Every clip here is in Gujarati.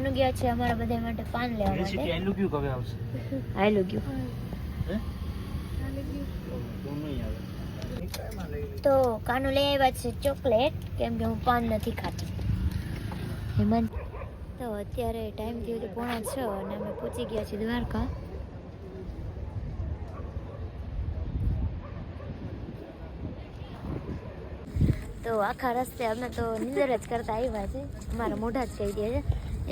કાનુ ગયા છે અમારા બધા માટે પાન લેવા માટે. આઈ લવ યુ કবে આવશે? આઈ લવ યુ. તો કાનુ લઈ આવ્યા છે ચોકલેટ, કેમ કે હું પાન નથી ખાતી. હેમંત તો અત્યારે ટાઈમ થયો તો 5:30 અને અમે પહોંચી ગયા છીએ દ્વારકા. તો આખા રસ્તે અમે તો નીંદર જ કરતા આવ્યા છે. અમારા મોઢા જ કહી દે છે.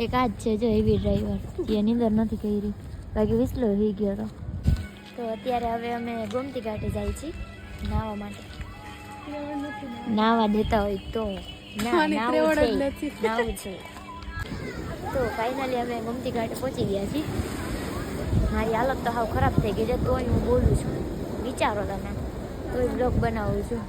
એક આ જ છે જો હેવી ડ્રાઈવર, એ નીંદર નથી કરી, બાકી વિસલો હોઈ ગયો હતો. તો અત્યારે હવે અમે ગોમતી ઘાટે જાય છીએ નાહવા માટે. નાહવા દેતા હોય તો નાહવું છે. તો ફાઇનલી અમે ગોમતી ઘાટે પહોંચી ગયા છીએ. મારી હાલત તો હાવ ખરાબ થઈ ગઈ છે, તોય હું બોલું છું. વિચારો તમે, તોય બ્લોગ બનાવું છું.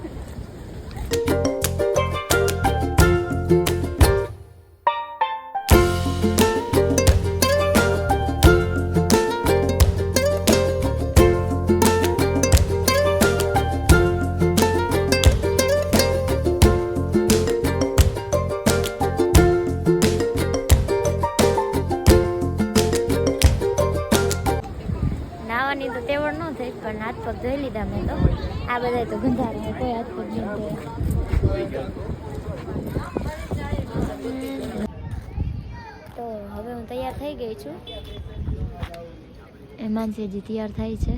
નાવાની તો તેવડ ન થઈ, પણ હાથ પગ ધોઈ લીધા મેં તો. આ બધા તો ગંધારા, કોઈ હાથ પગ નહીં ધોયા. તો હવે હું તૈયાર થઈ ગઈ છું. હેમાંશીજી તૈયાર થાય છે.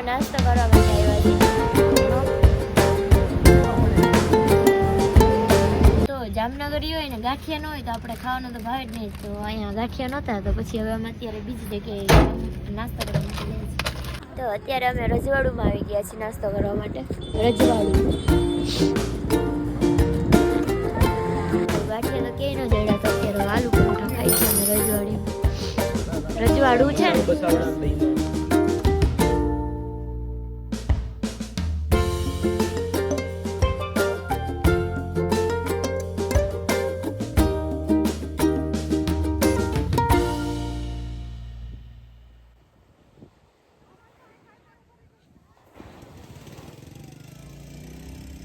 નાસ્તો કરવા માટે આવ્યા છીએ. તો જામનગરી હોય ને ગાંઠિયા ન હોય તો આપણે ખાવાનું તો ભાવે જ નહીં. તો અહીંયા ગાંઠિયા નહોતા, તો પછી હવે અમે અત્યારે બીજી જગ્યાએ નાસ્તો કરવા માટે જઈએ છીએ. તો અત્યારે અમે રજવાડુમાં આવી ગયા છીએ નાસ્તો કરવા માટે. રજવાડું ગાંઠિયા તો ક્યાંય ન જડ્યા, તો અત્યારે આલુ પરોઠા ખાઈ છે અમે રજવાડું છે ને.